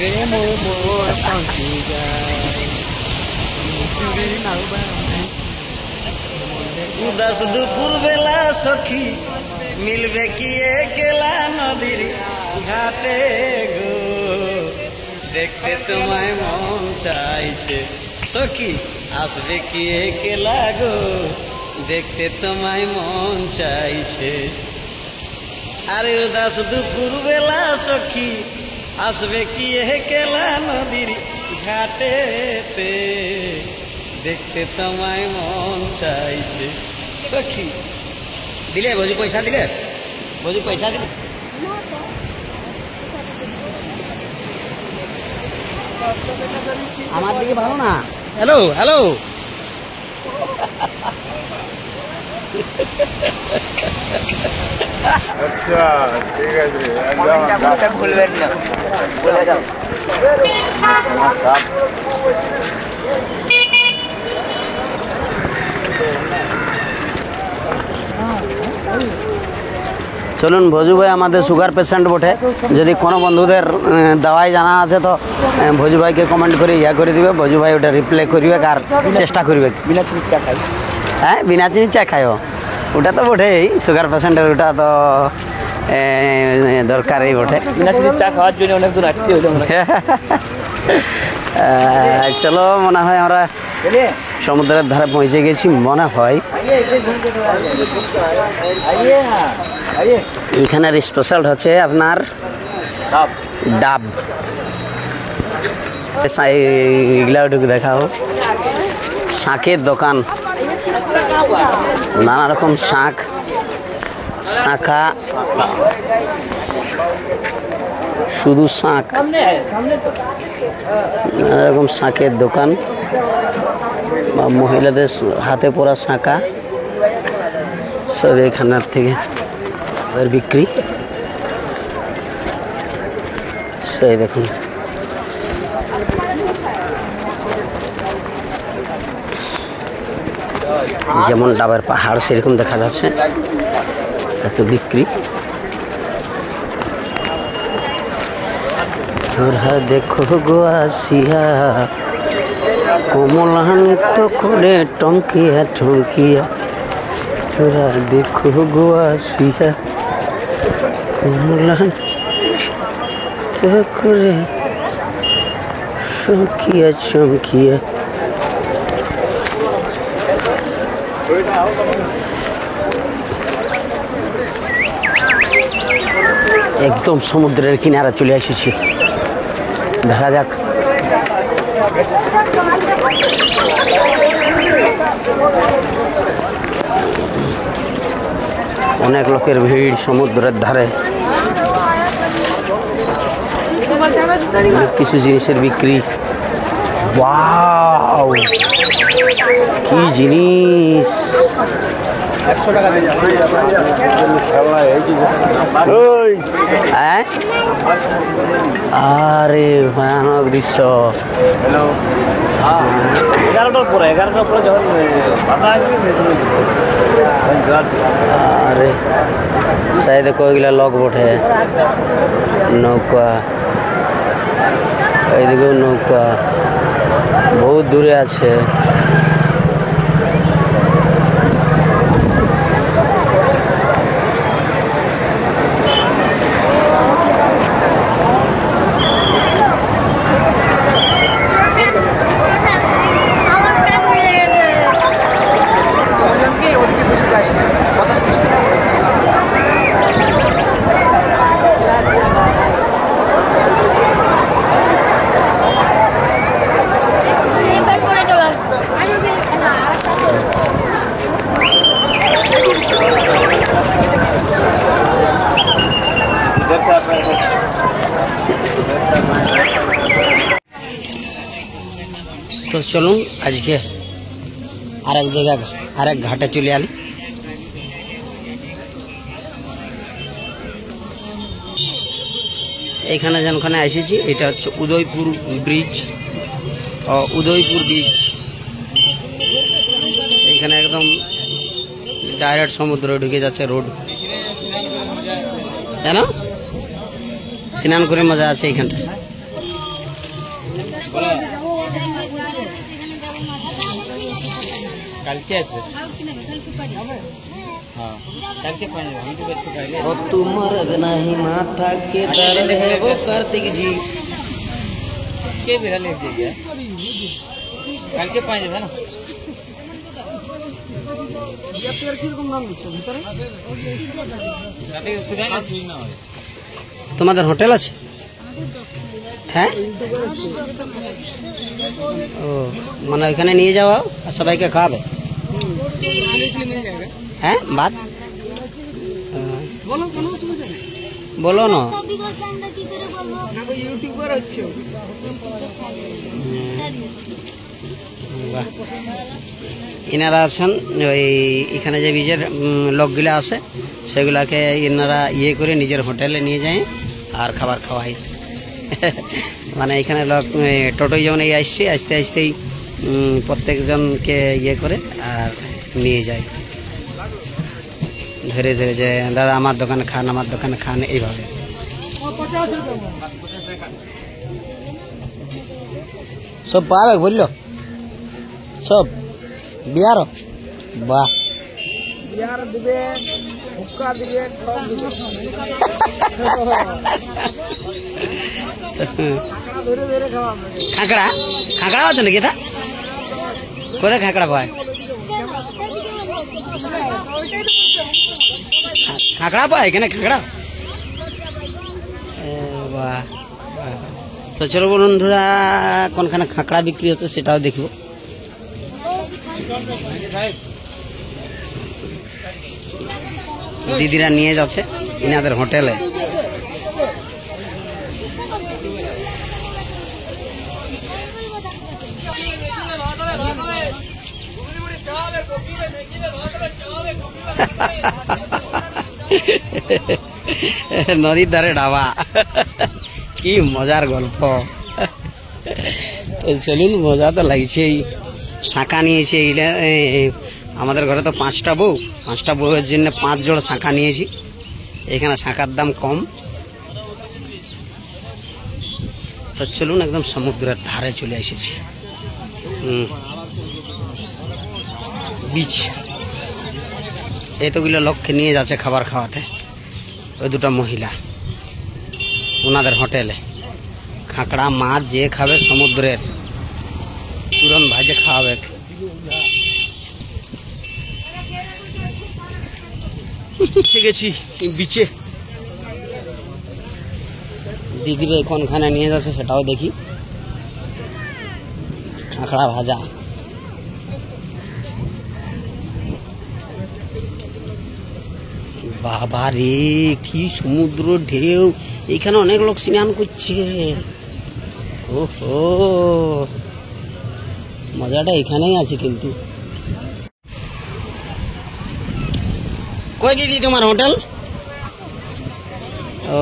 রে মোর মোর পাখি যায় উদাস দুপুর বেলা সখী মিলবে কি একলা নদীর ঘাটে গো দেখতে তোমায় মন চাইছে সখী আসবে কি একলা গো দেখতে তোমায় মন চাইছে আরে উদাস দুপুর বেলা সখী আসবে কি একলা নদীর ঘাটেতে দেখতে তোমায় মন চাইছে সখী দিলে বজু পয়সা দিলে বজু পয়সা দিলে আমার দিকে ভালো না হ্যালো হ্যালো আচ্ছা ঠিক আছে ভুলবেন না বলে দাও চলুন ভজু ভাই আমাদের সুগার পেশেন্ট বটে যদি কোনো বন্ধুদের দাওয়াই জানা আছে তো ভজু ভাইকে কমেন্ট করে ইয়া করে দিবে ভজু ভাই ওটা রিপ্লাই করবে আর চেষ্টা করবে বিনা চিনি চা খাই হ্যাঁ বিনা চিনি চা খাইও ওটা তো বটেই সুগার পেশেন্টের ওটা তো দরকারই বটে বিনা চিনি চা খাওয়ার জন্য অনেক দূর আসতে হলো চলো মনে হয় আমরা সমুদ্রের ধারে পৌঁছে গেছি মনে হয় এখানের স্পেশাল হচ্ছে আপনার ডাব এগুলা ওটুকু দেখাও শাঁখের দোকান নানা রকম শাঁখ শাঁখা শুধু শাঁখ নানা রকম শাঁখের দোকান বা মহিলাদের হাতে পরা শাঁখা সব এখানের থেকে বিক্রি সেই দেখুন যেমন ডাবের পাহাড় সেরকম দেখা যাচ্ছে এত বিক্রি তোরা দেখো গো আসিয়া কমলা নৃত্য করে টঙ্কিয়া টঙ্কিয়া তোরা দেখো গো আসিয়া কমলা নৃত্য করে চমকিয়া চমকিয়া একদম সমুদ্রের কিনারা চলে এসেছি দেখা যাক অনেক লোকের ভিড় সমুদ্রের ধারে কিছু জিনিসের বিক্রি ওয়াও কি জিনিস 100 টাকা দিয়ে আরে ভয়ানক দৃশ্য 11টার পরে যখন আরে शायद कोईगला लोक बोटे नौका এইদিকে নৌকা বহুত দূরে আছে तो चलूँ आज के आरेक जगह आरेक घाटे चले आली এখানে যেখানে এসেছি এটা হচ্ছে উদয়পুর ব্রিজ উদয়পুর ব্রিজ এখানে একদম ডাইরেক্ট সমুদ্র ঢুকে যাচ্ছে রোড জানো স্নান করে মজা আছে এইখানটা কালকে আছে हाँ कल के पानी हम तो बच्चे पहले और तुम मर्द नहीं माथा के दर्द है वो कार्तिक जी के भी ले दिया कल के पानी था ना ये पेड़ की कम नाम लिखो भीतर রাতে সুগার না সুই না হয় তোমাদের হোটেল আছে হ্যাঁ ও মানে এখানে নিয়ে যাওয়া আর সবাইকে খাওয়াবে হ্যাঁ বাদ বলো কোনো অসুবিধা নেই বলো না ছবি করছে আমরা কি করে বলবো না তো ইউটিউবার হচ্ছে বাহ ইনারা আছেন ওই এখানে যে বীজের লোকগুলা আছে সেগুলাকে ইনারা ইয়ে করে নিজের হোটেলে নিয়ে যায় আর খাবার খাওয়াই মানে এখানে লোক টোটোই যেমন এই আসছে আসতে আসতেই প্রত্যেকজনকে ইয়ে করে আর নিয়ে যায় ধীরে ধীরে যে দাদা আমার দোকানে খান এইভাবে সব পাবে বললো সব বিহার বাহ বিহার দিবে হুক্কা দিবে সব দিবে ধরে ধরে খাওয়া খাঁকড়া আছে নাকি এটা কোথায় খাঁকড়া পায় খাঁকড়া পায় এখানে খাঁকড়া বাহ তো চলো বন্ধুরা কোনখানে খাঁকড়া বিক্রি হচ্ছে সেটাও দেখব দিদিরা নিয়ে যাচ্ছে ইনাদের হোটেলে নদীর ধারে ঢাবা কি মজার গল্প চলুন মজা তো লাগছে শাঁখা নিয়েছি এইটা আমাদের ঘরে তো 5টা বউয়ের জন্য 5 জোড় শাঁখা নিয়েছি এখানে শাঁখার দাম কম তো চলুন একদম সমুদ্রের ধারে চলে এসেছি বিচ এতগুলো লোককে নিয়ে যাচ্ছে খাবার খাওয়াতে ওই দুটো মহিলা ওনাদের হোটেলে খাঁকড়া মাছ যে খাবে সমুদ্রের তুরন্ত ভাজে খাওয়াবে এসে গেছি বিচে দিদিরা কোনখানে নিয়ে যাচ্ছে সেটাও দেখি খাঁকড়া ভাজা বাবা রে কি সমুদ্র ঢেউ এখানে অনেক লোক স্নান করছে ওহো মজাটা এখানেই আছে কিন্তু কই দিদি তোমার হোটেল ও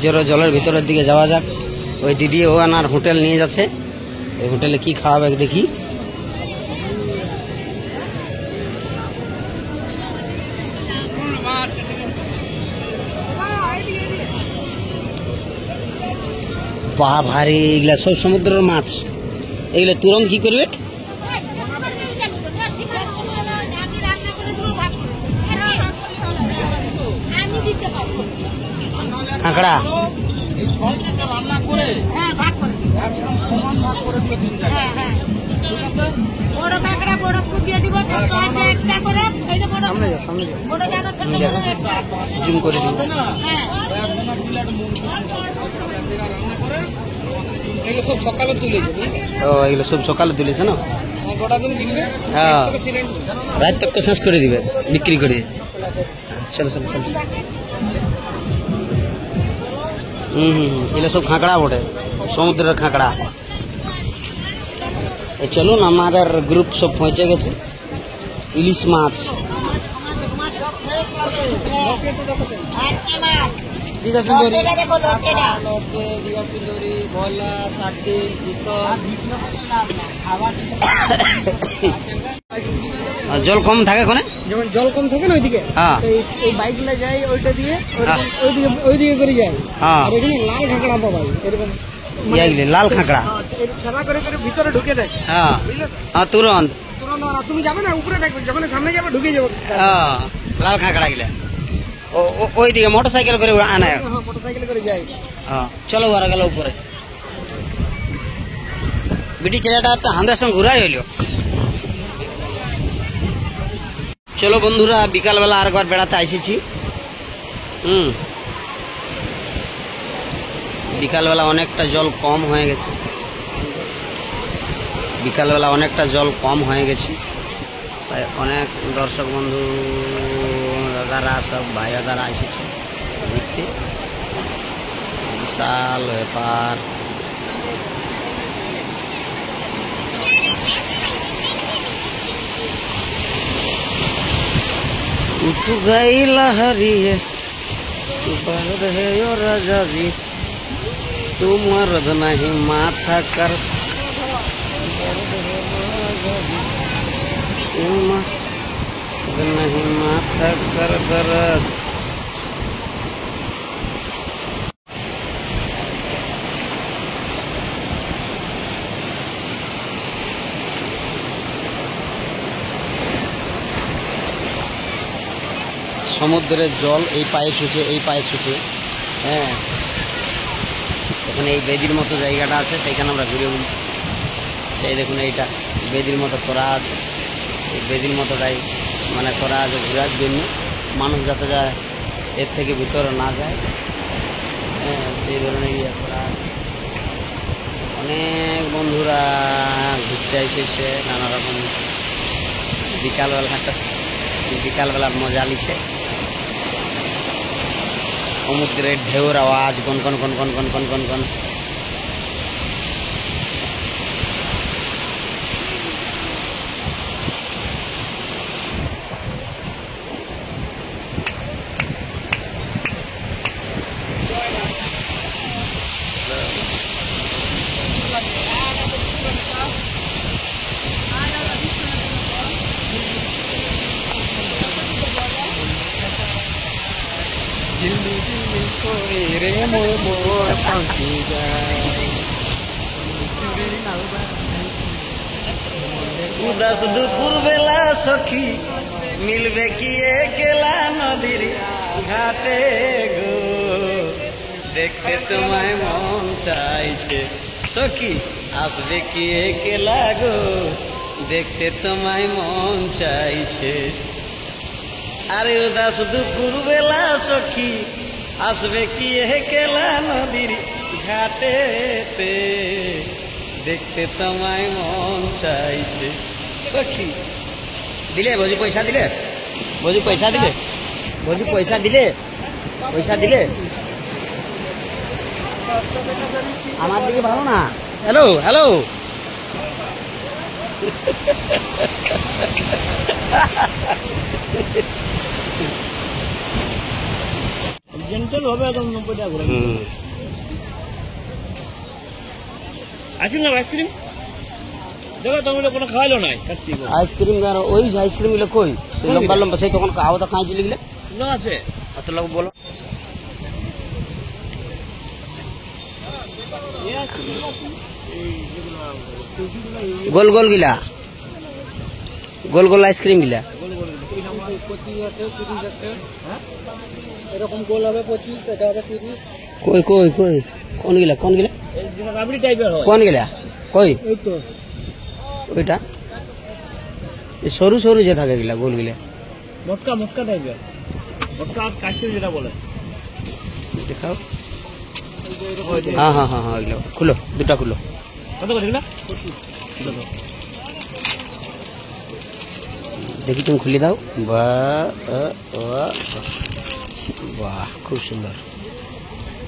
চলো জলের ভিতরের দিকে যাওয়া যাক ওই দিদি ও আনার হোটেল নিয়ে যাচ্ছে ওই হোটেলে কি খাওয়াবে দেখি বাবা রে এগুলা সব সমুদ্রের মাছ এগুলা তুরন্ত কি করবে কাঁকড়া বড় কাঁকড়া বড় ফুট দিয়ে দিব, ছোট আছে একটা করে। এই যে বড় সামনে যা, সামনে যা। বড় কাঁকড়া ছোট করে একটা। জুম করে দিন। হ্যাঁ এগুলো সব সকালে তুলেছে, ও এগুলো সব সকালে তুলেছে না? গোটা দিন বিকবে। হ্যাঁ, সিলিন্ডার রাত তক শেষ করে দিবে বিক্রি করে। চলো চলো চলো। এগুলো সব খাঁকড়া বটে, সমুদ্রের খাঁকড়া। এই চলুন, আমাদের গ্রুপ সব পৌঁছে গেছে। ইলিশ মাছ, দীঘা সুন্দরী, দীঘা সুন্দরী, ভোলা, ষাটি, জল কম থাকে ওখানে। যেমন জল কম থাকে না ওইদিকে, হ্যাঁ। এই বাইকগুলো যায় ওইটা দিয়ে, ওইদিকে করে যায়। হ্যাঁ, আর এখানে লাল কাঁকড়া পাবাই এরকম ইয়ে লাল খাঁকড়া। ছাড়া করে করে ভিতরে ঢুকে দেয়। হ্যাঁ বুঝলে? হ্যাঁ, তুরন্ত। তুরন্ত আর তুমি যাবে না, উপরে দেখবে, যখন সামনে যাবে ঢুকে যাবে। হ্যাঁ, লাল খাঁকড়া গিলা ওইদিকে মোটর সাইকেল করে আনায়। হ্যাঁ, মোটরসাইকেল করে যায়। হ্যাঁ, চলো ওরা গেল উপরে। বিটি ছেলেটা তো আমাদের সঙ্গে ঘুরাই হইল। চলো বন্ধুরা, বিকালবেলা আর একবার বেড়াতে এসেছি। বিকালবেলা অনেকটা জল কম হয়ে গেছে। বিকালবেলা অনেকটা জল কম হয়ে গেছে, তাই অনেক দর্শক বন্ধু দাদারা, সব ভাই দাদারা এসেছে দেখতে। বিশাল ব্যাপার। उठ गई लहरी है, तू बहर है यो राजा जी, तू मर्द नहीं माथा कर, तू मर्द नहीं माथा कर दर्द। সমুদ্রের জল এই পায়ে ছুঁচে, এই পায়ে ছুঁচে। হ্যাঁ, এখানে এই বেদির মতো জায়গাটা আছে, সেখানে আমরা ঘুরে বলছি। সেই দেখুন, এইটা বেদির মতো করা আছে। এই বেদির মতোটাই মানে করা আছে ঘোরার জন্য, মানুষ যাতে যায় এর থেকে ভিতরে না যায়। হ্যাঁ, সেই ধরনের ইয়ে করা আছে। অনেক বন্ধুরা ঘুরতে এসেছে, নানা রকম বিকালবেলার মজা লিছে। সমুদ্রের ঢেউর আওয়াজ, কন কন কন কন কন কন কন কন। উদাস দুপুর বেলা সখী মিলবে কি একলা নদীর ঘাটে গো, দেখতে তোমায় মন চাইছে সখী, আসবে কি একলা গো, দেখতে তোমায় মন চাইছে। আরে উদাস দুপুর বেলা সখী আসবে কি একলা নদীর ঘাটেতে, দেখতে তোমায় মন চাইছে সখী। দিলে বজি পয়সা দিলে, বজি পয়সা দিলে, বজি পয়সা দিলে, পয়সা দিলে। আমার দিকে ভালো না। হ্যালো হ্যালো, জেন্টেল হবে একদম 90 টাকা করে। আসুন না আইসক্রিম দেখো, তুমি কোনো খাইলো নাই। আইসক্রিম ওই আইসক্রিম গুলো কই, সেই লম্বা লম্বা, সেই তখন আওতা খাইছিল গেলে না আছে অত লোক বলো। গোল গোল গিলা, গোল গোল আইসক্রিম গিলা এরকম গোল হবে 25, এটা হবে 30। কই কই কই, কোন গিলা কোন গিলা, রাবড়ি টাইপের হয়। কোন গিলা কই, এই তো ওইটা এই সরু সরু যে থাকে এগুলা গোলগুলা মটকা মটকা টাইপের মটকা আর কাশ্মীর যেটা বলে দেখাও। হ্যাঁ হ্যাঁ হ্যাঁ হ্যাঁ এগুলো খুলো, দুটা খুলো। কত করে এগুলা? দেখি তুমি খুলে দাও। বাহ বাহ খুব সুন্দর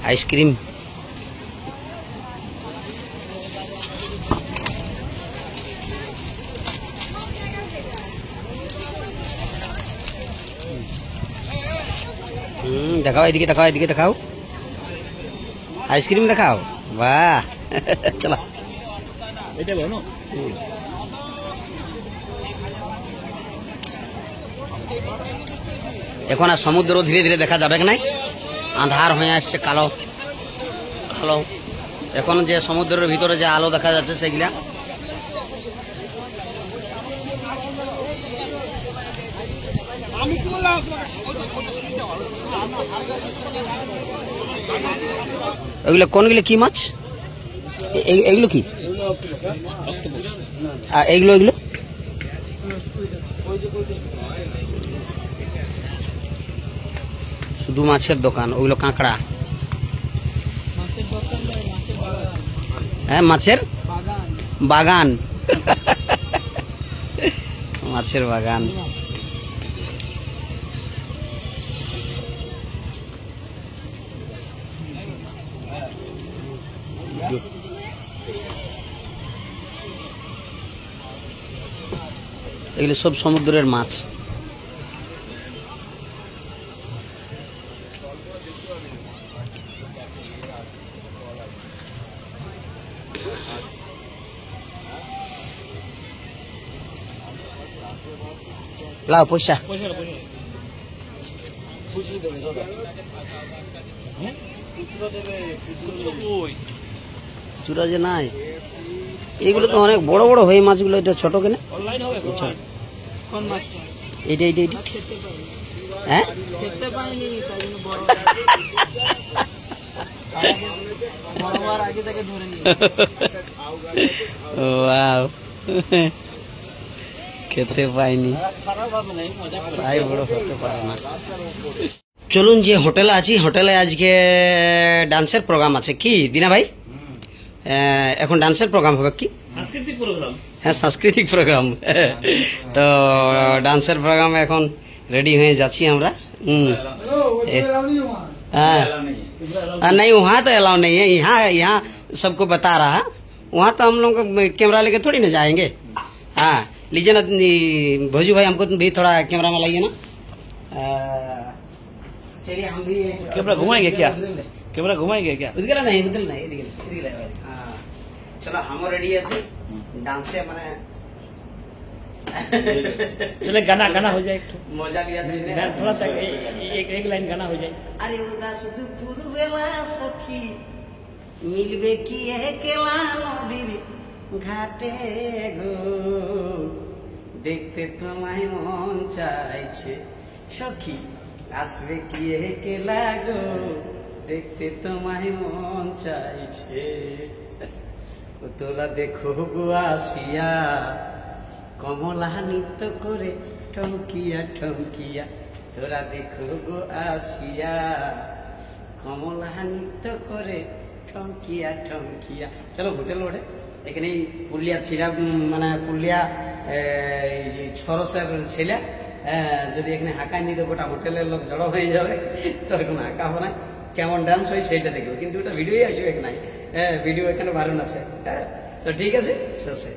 আইসক্রিম। দেখাও এদিকে, দেখাও এদিকে, দেখাও আইসক্রিম দেখাও। বাহ চলো এটা বলো। এখন আর সমুদ্র ধীরে ধীরে দেখা যাবে কি নাই, আন্ধার হয়ে আসছে, কালো কালো। এখন যে সমুদ্রের ভিতরে যে আলো দেখা যাচ্ছে সেগুলা ওইগুলো কোনগুলো কি মাছ? এগুলো কি? এইগুলো এগুলো শুধু মাছের দোকান, ওগুলো কাঁকড়া। হ্যাঁ মাছের বাগান মাছের বাগান। এগুলো সব সমুদ্রের মাছ। লাও পয়সা চূড়া যে নাই, এইগুলো তো অনেক বড় বড় হয়ে মাছগুলো। এটা ছোট কেন? এইটা এইটা এইটা হ্যাঁ খেতে পাইনি তাই বড় হতে পারে না। চলুন যে হোটেলে আছি, হোটেলে আজকে ডান্সের প্রোগ্রাম আছে। কি দিনা ভাই, এখন ডান্সের প্রোগ্রাম হবে কি? সাংস্কৃতিক প্রোগ্রাম। হ্যাঁ সাংস্কৃতিক প্রোগ্রাম। তো ডান্সের প্রোগ্রামে এখন रेडी हुए जाची हमरा। नहीं वहाँ तो अलाउ नहीं है, यहाँ सबको बता रहा। वहाँ तो हम लोग कैमरा लेके थोड़ी ना जाएंगे। हाँ लीजिए ना भोजू भाई, हमको भी थोड़ा कैमरा में लाइए ना। चलिए हम भी कैमरा घुमाएंगे क्या? कैमरा घुमाएंगे क्या? उधर नहीं, उधर नहीं, हाँ चलो हम रेडी है डांस से मैंने चले गाना गाना हो जाए, मजा लिया थोड़ा सा एक लाइन गाना हो जाए। अरे उदास दुपुर बेला सखी मिलबे की केला नदीर घाटे गो, देखते तुम्हारे मन चाइछे सखी आसबे की केला गो, देखते तुम्हारे मन चाइछे तोला देखो गो आसिया कमला नृत्य करे ठमकिया ठमकिया, तोरा देखो गो आसिया कमला नृत्य करे ठमकिया ठमकिया। चलो होटेल ओठे এখানে পুরুলিয়া ছিলা মানে পুরুলিয়া ছরসের ছেলে যদি এখানে হাঁকা নিতে গোটা হোটেলের লোক জড়ো হয়ে যাবে, তো এখন হাঁকা হবে না, কেমন ডান্স হয় সেটা দেখবো, কিন্তু ওটা ভিডিওই আসবে নাই। ভিডিও এখানে বারণ আছে। তো ঠিক আছে শেষে।